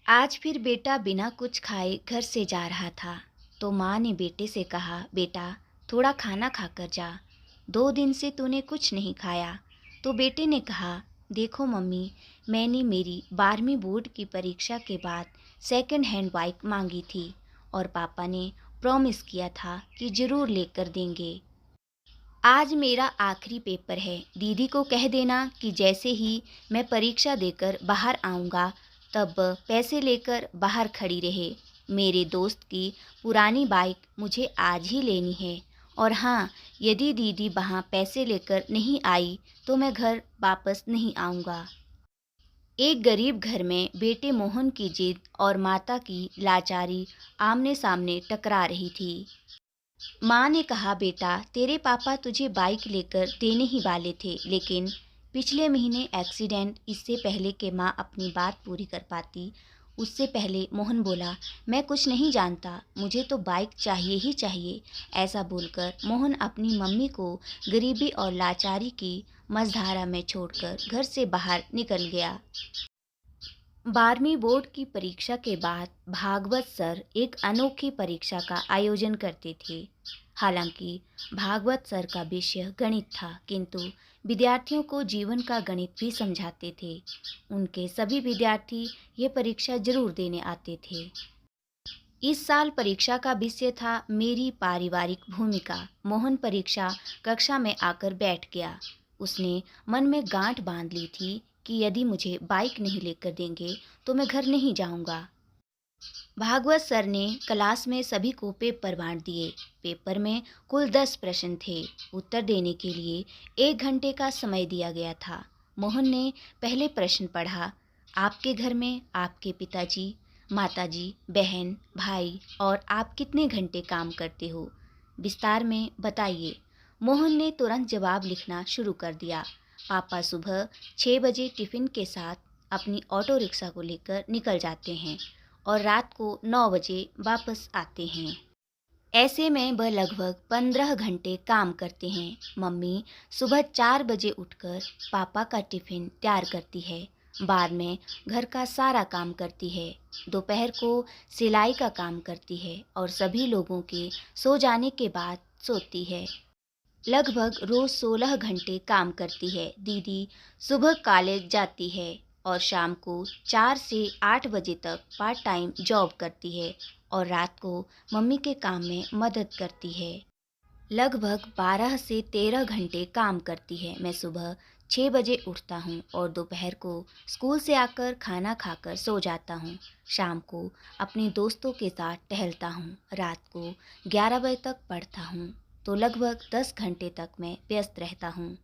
आज फिर बेटा बिना कुछ खाए घर से जा रहा था, तो माँ ने बेटे से कहा, बेटा थोड़ा खाना खाकर जा, 2 दिन से तूने कुछ नहीं खाया। तो बेटे ने कहा, देखो मम्मी, मैंने मेरी 12वीं बोर्ड की परीक्षा के बाद सेकंड हैंड बाइक मांगी थी और पापा ने प्रॉमिस किया था कि ज़रूर लेकर देंगे। आज मेरा आखिरी पेपर है, दीदी को कह देना कि जैसे ही मैं परीक्षा देकर बाहर आऊँगा तब पैसे लेकर बाहर खड़ी रहे। मेरे दोस्त की पुरानी बाइक मुझे आज ही लेनी है। और हाँ, यदि दीदी वहाँ पैसे लेकर नहीं आई तो मैं घर वापस नहीं आऊँगा। एक गरीब घर में बेटे मोहन की जिद और माता की लाचारी आमने सामने टकरा रही थी। माँ ने कहा, बेटा तेरे पापा तुझे बाइक लेकर देने ही वाले थे, लेकिन पिछले महीने एक्सीडेंट। इससे पहले कि माँ अपनी बात पूरी कर पाती उससे पहले मोहन बोला, मैं कुछ नहीं जानता, मुझे तो बाइक चाहिए ही चाहिए। ऐसा बोलकर मोहन अपनी मम्मी को गरीबी और लाचारी की मझधारा में छोड़कर घर से बाहर निकल गया। 12वीं बोर्ड की परीक्षा के बाद भागवत सर एक अनोखी परीक्षा का आयोजन करते थे। हालांकि भागवत सर का विषय गणित था, किंतु विद्यार्थियों को जीवन का गणित भी समझाते थे। उनके सभी विद्यार्थी ये परीक्षा जरूर देने आते थे। इस साल परीक्षा का विषय था मेरी पारिवारिक भूमिका। मोहन परीक्षा कक्षा में आकर बैठ गया। उसने मन में गांठ बांध ली थी कि यदि मुझे बाइक नहीं लेकर देंगे तो मैं घर नहीं जाऊंगा। भागवत सर ने क्लास में सभी को पेपर बांट दिए। पेपर में कुल 10 प्रश्न थे। उत्तर देने के लिए 1 घंटे का समय दिया गया था। मोहन ने पहले प्रश्न पढ़ा, आपके घर में आपके पिताजी, माताजी, बहन, भाई और आप कितने घंटे काम करते हो? विस्तार में बताइए। मोहन ने तुरंत जवाब लिखना शुरू कर दिया। पापा सुबह 6 बजे टिफ़िन के साथ अपनी ऑटो रिक्शा को लेकर निकल जाते हैं और रात को 9 बजे वापस आते हैं। ऐसे में वह लगभग 15 घंटे काम करते हैं। मम्मी सुबह 4 बजे उठकर पापा का टिफ़िन तैयार करती है। बाद में घर का सारा काम करती है। दोपहर को सिलाई का काम करती है और सभी लोगों के सो जाने के बाद सोती है। लगभग रोज 16 घंटे काम करती है। दीदी सुबह कॉलेज जाती है और शाम को 4 से 8 बजे तक पार्ट टाइम जॉब करती है और रात को मम्मी के काम में मदद करती है। लगभग 12 से 13 घंटे काम करती है। मैं सुबह 6 बजे उठता हूँ और दोपहर को स्कूल से आकर खाना खाकर सो जाता हूँ। शाम को अपने दोस्तों के साथ टहलता हूँ। रात को 11 बजे तक पढ़ता हूँ। तो लगभग 10 घंटे तक मैं व्यस्त रहता हूँ।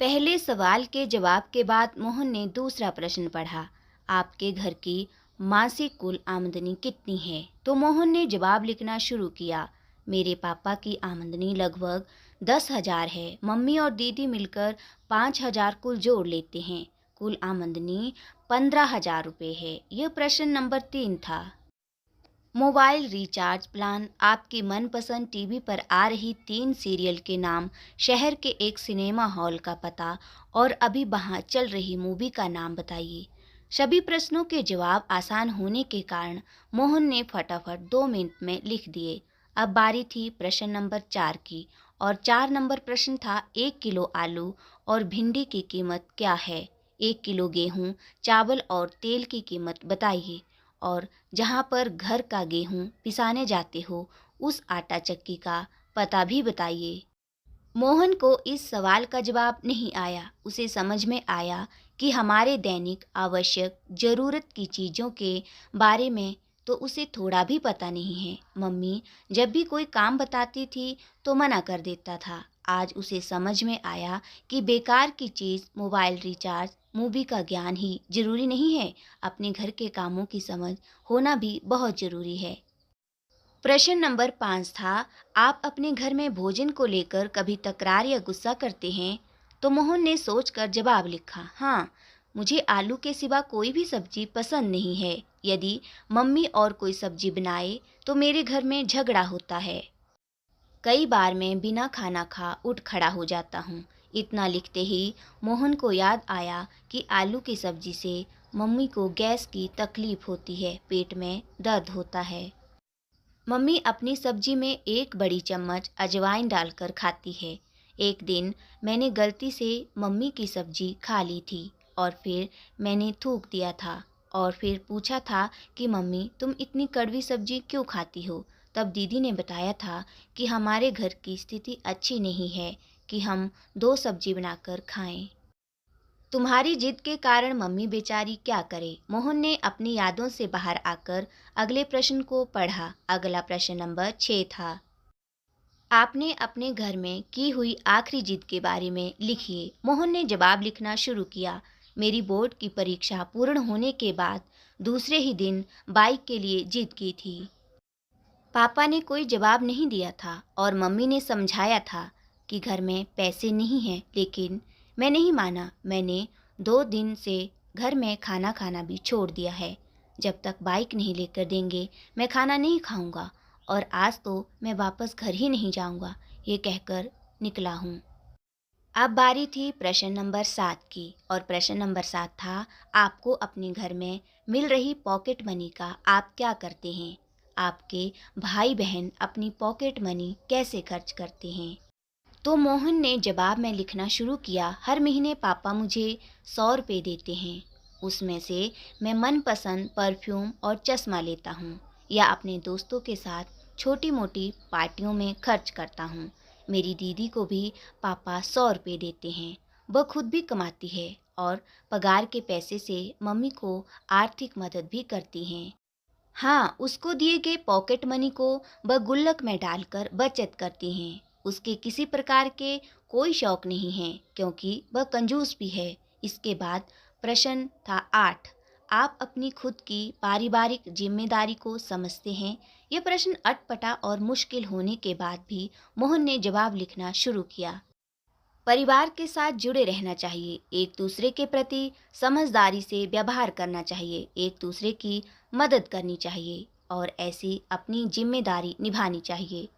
पहले सवाल के जवाब के बाद मोहन ने दूसरा प्रश्न पढ़ा, आपके घर की मासिक कुल आमदनी कितनी है? तो मोहन ने जवाब लिखना शुरू किया, मेरे पापा की आमदनी लगभग 10,000 है। मम्मी और दीदी मिलकर 5,000 कुल जोड़ लेते हैं। कुल आमदनी 15,000 रुपये है। यह प्रश्न नंबर 3 था। मोबाइल रिचार्ज प्लान, आपकी मनपसंद टीवी पर आ रही 3 सीरियल के नाम, शहर के एक सिनेमा हॉल का पता और अभी वहाँ चल रही मूवी का नाम बताइए। सभी प्रश्नों के जवाब आसान होने के कारण मोहन ने फटाफट 2 मिनट में लिख दिए। अब बारी थी प्रश्न नंबर 4 की और 4 नंबर प्रश्न था, 1 किलो आलू और भिंडी की कीमत क्या है? 1 किलो गेहूँ, चावल और तेल की कीमत बताइए। और जहाँ पर घर का गेहूँ पिसाने जाते हो उस आटा चक्की का पता भी बताइए। मोहन को इस सवाल का जवाब नहीं आया। उसे समझ में आया कि हमारे दैनिक आवश्यक ज़रूरत की चीज़ों के बारे में तो उसे थोड़ा भी पता नहीं है। मम्मी जब भी कोई काम बताती थी तो मना कर देता था। आज उसे समझ में आया कि बेकार की चीज़ मोबाइल रिचार्ज, मूवी का ज्ञान ही जरूरी नहीं है, अपने घर के कामों की समझ होना भी बहुत ज़रूरी है। प्रश्न नंबर 5 था, आप अपने घर में भोजन को लेकर कभी तकरार या गुस्सा करते हैं? तो मोहन ने सोचकर जवाब लिखा, हाँ, मुझे आलू के सिवा कोई भी सब्जी पसंद नहीं है। यदि मम्मी और कोई सब्जी बनाए तो मेरे घर में झगड़ा होता है। कई बार मैं बिना खाना खा उठ खड़ा हो जाता हूँ। इतना लिखते ही मोहन को याद आया कि आलू की सब्जी से मम्मी को गैस की तकलीफ होती है, पेट में दर्द होता है। मम्मी अपनी सब्जी में एक बड़ी चम्मच अजवाइन डालकर खाती है। एक दिन मैंने गलती से मम्मी की सब्जी खा ली थी और फिर मैंने थूक दिया था और फिर पूछा था कि मम्मी तुम इतनी कड़वी सब्जी क्यों खाती हो। तब दीदी ने बताया था कि हमारे घर की स्थिति अच्छी नहीं है कि हम दो सब्जी बनाकर खाएं। तुम्हारी जिद के कारण मम्मी बेचारी क्या करे। मोहन ने अपनी यादों से बाहर आकर अगले प्रश्न को पढ़ा। अगला प्रश्न नंबर 6 था। आपने अपने घर में की हुई आखिरी जिद के बारे में लिखिए। मोहन ने जवाब लिखना शुरू किया। मेरी बोर्ड की परीक्षा पूर्ण होने के बाद दूसरे ही दिन बाइक के लिए जिद की थी। पापा ने कोई जवाब नहीं दिया था और मम्मी ने समझाया था कि घर में पैसे नहीं हैं, लेकिन मैं नहीं माना। मैंने 2 दिन से घर में खाना खाना भी छोड़ दिया है। जब तक बाइक नहीं लेकर देंगे मैं खाना नहीं खाऊंगा और आज तो मैं वापस घर ही नहीं जाऊंगा, ये कहकर निकला हूँ। अब बारी थी प्रश्न नंबर 7 की और प्रश्न नंबर 7 था, आपको अपने घर में मिल रही पॉकेट मनी का आप क्या करते हैं? आपके भाई बहन अपनी पॉकेट मनी कैसे खर्च करते हैं? तो मोहन ने जवाब में लिखना शुरू किया। हर महीने पापा मुझे 100 रुपये देते हैं, उसमें से मैं मनपसंद परफ्यूम और चश्मा लेता हूँ या अपने दोस्तों के साथ छोटी मोटी पार्टियों में खर्च करता हूँ। मेरी दीदी को भी पापा 100 रुपये देते हैं, वह खुद भी कमाती है और पगार के पैसे से मम्मी को आर्थिक मदद भी करती हैं। हाँ, उसको दिए गए पॉकेट मनी को वह गुल्लक में डालकर बचत करती हैं। उसके किसी प्रकार के कोई शौक नहीं है क्योंकि वह कंजूस भी है। इसके बाद प्रश्न था 8। आप अपनी खुद की पारिवारिक जिम्मेदारी को समझते हैं? यह प्रश्न अटपटा और मुश्किल होने के बाद भी मोहन ने जवाब लिखना शुरू किया। परिवार के साथ जुड़े रहना चाहिए, एक दूसरे के प्रति समझदारी से व्यवहार करना चाहिए, एक दूसरे की मदद करनी चाहिए और ऐसी अपनी जिम्मेदारी निभानी चाहिए।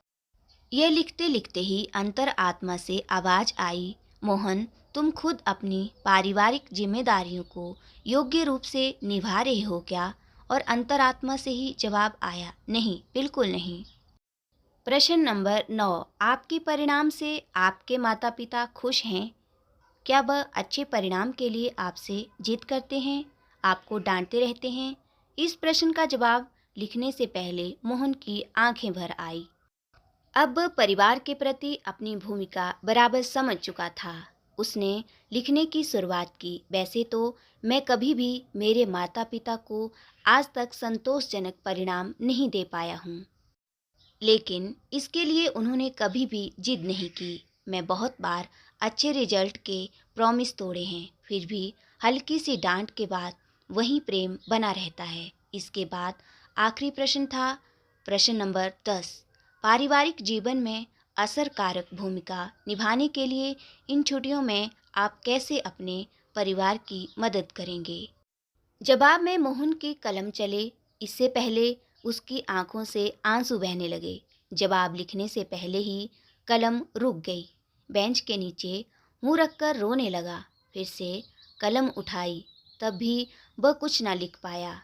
यह लिखते लिखते ही अंतर आत्मा से आवाज आई, मोहन तुम खुद अपनी पारिवारिक जिम्मेदारियों को योग्य रूप से निभा रहे हो क्या? और अंतरात्मा से ही जवाब आया, नहीं, बिल्कुल नहीं। प्रश्न नंबर 9। आपके परिणाम से आपके माता पिता खुश हैं? क्या वह अच्छे परिणाम के लिए आपसे जिद करते हैं, आपको डांटते रहते हैं? इस प्रश्न का जवाब लिखने से पहले मोहन की आंखें भर आई। अब परिवार के प्रति अपनी भूमिका बराबर समझ चुका था। उसने लिखने की शुरुआत की। वैसे तो मैं कभी भी मेरे माता पिता को आज तक संतोषजनक परिणाम नहीं दे पाया हूँ, लेकिन इसके लिए उन्होंने कभी भी जिद नहीं की। मैं बहुत बार अच्छे रिजल्ट के प्रॉमिस तोड़े हैं, फिर भी हल्की सी डांट के बाद वही प्रेम बना रहता है। इसके बाद आखिरी प्रश्न था प्रश्न नंबर 10। पारिवारिक जीवन में असरकारक भूमिका निभाने के लिए इन छुट्टियों में आप कैसे अपने परिवार की मदद करेंगे? जवाब में मोहन की कलम चले, इससे पहले उसकी आंखों से आंसू बहने लगे। जवाब लिखने से पहले ही कलम रुक गई। बेंच के नीचे मुंह रखकर रोने लगा। फिर से कलम उठाई, तब भी वह कुछ ना लिख पाया।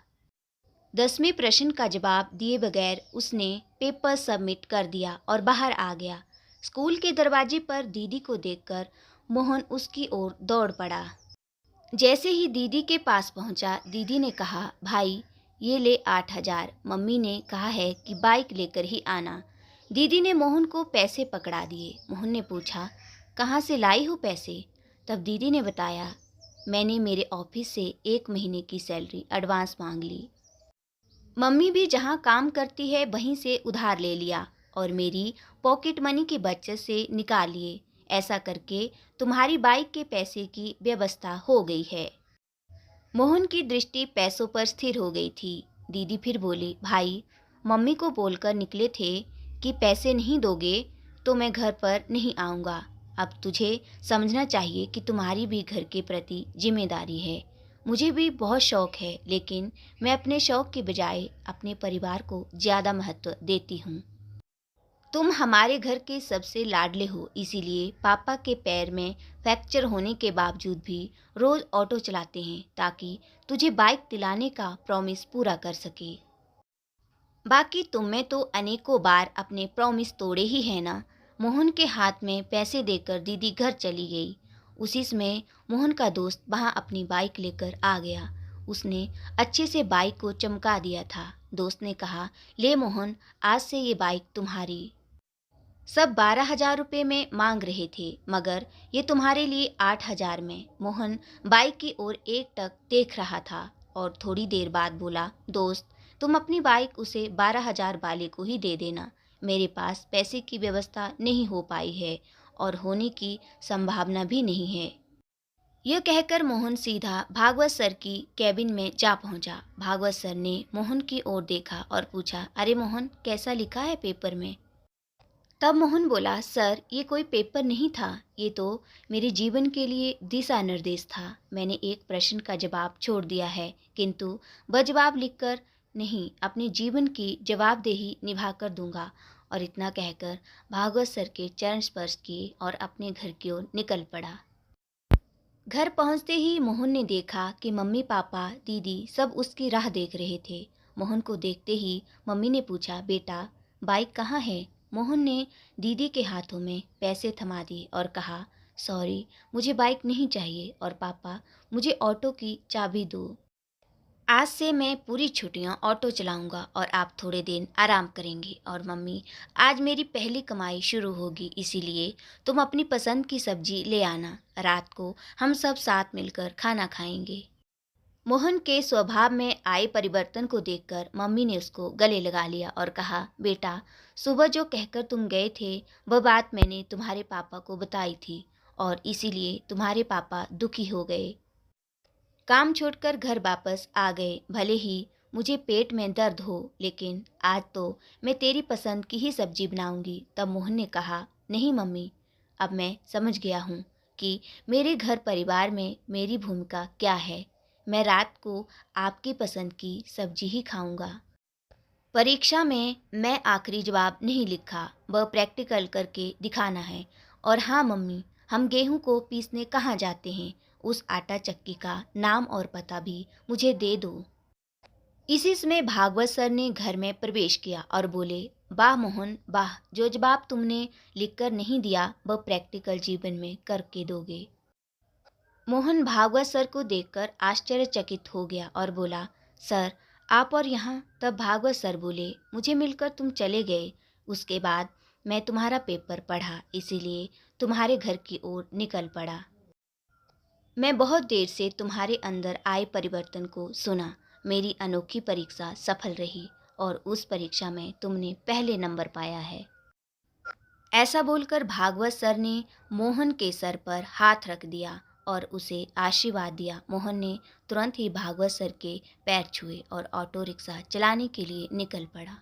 10वें प्रश्न का जवाब दिए बगैर उसने पेपर सबमिट कर दिया और बाहर आ गया। स्कूल के दरवाजे पर दीदी को देखकर मोहन उसकी ओर दौड़ पड़ा। जैसे ही दीदी के पास पहुंचा, दीदी ने कहा, भाई ये ले 8,000, मम्मी ने कहा है कि बाइक लेकर ही आना। दीदी ने मोहन को पैसे पकड़ा दिए। मोहन ने पूछा, कहाँ से लाई हो पैसे? तब दीदी ने बताया, मैंने मेरे ऑफिस से 1 महीने की सैलरी एडवांस मांग ली। मम्मी भी जहाँ काम करती है वहीं से उधार ले लिया और मेरी पॉकेट मनी की बचत से निकाल लिए। ऐसा करके तुम्हारी बाइक के पैसे की व्यवस्था हो गई है। मोहन की दृष्टि पैसों पर स्थिर हो गई थी। दीदी फिर बोली, भाई मम्मी को बोलकर निकले थे कि पैसे नहीं दोगे तो मैं घर पर नहीं आऊँगा। अब तुझे समझना चाहिए कि तुम्हारी भी घर के प्रति जिम्मेदारी है। मुझे भी बहुत शौक है, लेकिन मैं अपने शौक के बजाय अपने परिवार को ज़्यादा महत्व देती हूँ। तुम हमारे घर के सबसे लाडले हो, इसीलिए पापा के पैर में फ्रैक्चर होने के बावजूद भी रोज ऑटो चलाते हैं ताकि तुझे बाइक दिलाने का प्रॉमिस पूरा कर सके। बाकी तुमने तो अनेकों बार अपने प्रॉमिस तोड़े ही है ना। मोहन के हाथ में पैसे देकर दीदी घर चली गई। उसी समय मोहन का दोस्त वहां अपनी बाइक लेकर आ गया। उसने अच्छे से बाइक को चमका दिया था। दोस्त ने कहा, ले मोहन, आज से ये बाइक तुम्हारी। सब 12,000 रुपये में मांग रहे थे, मगर ये तुम्हारे लिए 8,000 में। मोहन बाइक की ओर एकटक देख रहा था और थोड़ी देर बाद बोला, दोस्त, तुम अपनी बाइक उसे 12,000 वाले को ही दे देना। मेरे पास पैसे की व्यवस्था नहीं हो पाई है और होने की संभावना भी नहीं है। यह कहकर मोहन सीधा भागवत सर की कैबिन में जा पहुंचा। भागवत सर ने मोहन की ओर देखा और पूछा, अरे मोहन, कैसा लिखा है पेपर में? तब मोहन बोला, सर, ये कोई पेपर नहीं था, ये तो मेरे जीवन के लिए दिशा निर्देश था। मैंने एक प्रश्न का जवाब छोड़ दिया है, किंतु वह जवाब लिखकर नहीं, अपने जीवन की जवाबदेही निभा कर दूंगा। और इतना कहकर भागवत सर के चरण स्पर्श किए और अपने घर की ओर निकल पड़ा। घर पहुंचते ही मोहन ने देखा कि मम्मी पापा दीदी सब उसकी राह देख रहे थे। मोहन को देखते ही मम्मी ने पूछा, बेटा, बाइक कहाँ है? मोहन ने दीदी के हाथों में पैसे थमा दिए और कहा, सॉरी, मुझे बाइक नहीं चाहिए, और पापा, मुझे ऑटो की चाबी दो। आज से मैं पूरी छुट्टियां ऑटो चलाऊंगा और आप थोड़े दिन आराम करेंगे। और मम्मी, आज मेरी पहली कमाई शुरू होगी, इसीलिए तुम अपनी पसंद की सब्जी ले आना। रात को हम सब साथ मिलकर खाना खाएंगे। मोहन के स्वभाव में आए परिवर्तन को देखकर मम्मी ने उसको गले लगा लिया और कहा, बेटा, सुबह जो कहकर तुम गए थे वह बात मैंने तुम्हारे पापा को बताई थी और इसीलिए तुम्हारे पापा दुखी हो गए। काम छोड़कर घर वापस आ गए। भले ही मुझे पेट में दर्द हो, लेकिन आज तो मैं तेरी पसंद की ही सब्जी बनाऊंगी। तब मोहन ने कहा, नहीं मम्मी, अब मैं समझ गया हूँ कि मेरे घर परिवार में मेरी भूमिका क्या है। मैं रात को आपकी पसंद की सब्जी ही खाऊंगा। परीक्षा में मैं आखिरी जवाब नहीं लिखा, वह प्रैक्टिकल करके दिखाना है। और हाँ मम्मी, हम गेहूं को पीसने कहाँ जाते हैं, उस आटा चक्की का नाम और पता भी मुझे दे दो। इसी समय भागवत सर ने घर में प्रवेश किया और बोले, वाह मोहन वाह, जो जवाब तुमने लिखकर नहीं दिया वह प्रैक्टिकल जीवन में करके दोगे। मोहन भागवत सर को देखकर आश्चर्यचकित हो गया और बोला, सर, आप और यहाँ? तब भागवत सर बोले, मुझे मिलकर तुम चले गए, उसके बाद मैं तुम्हारा पेपर पढ़ा, इसीलिए तुम्हारे घर की ओर निकल पड़ा। मैं बहुत देर से तुम्हारे अंदर आए परिवर्तन को सुना। मेरी अनोखी परीक्षा सफल रही और उस परीक्षा में तुमने पहले नंबर पाया है। ऐसा बोलकर भागवत सर ने मोहन के सर पर हाथ रख दिया और उसे आशीर्वाद दिया। मोहन ने तुरंत ही भागवत सर के पैर छुए और ऑटो रिक्शा चलाने के लिए निकल पड़ा।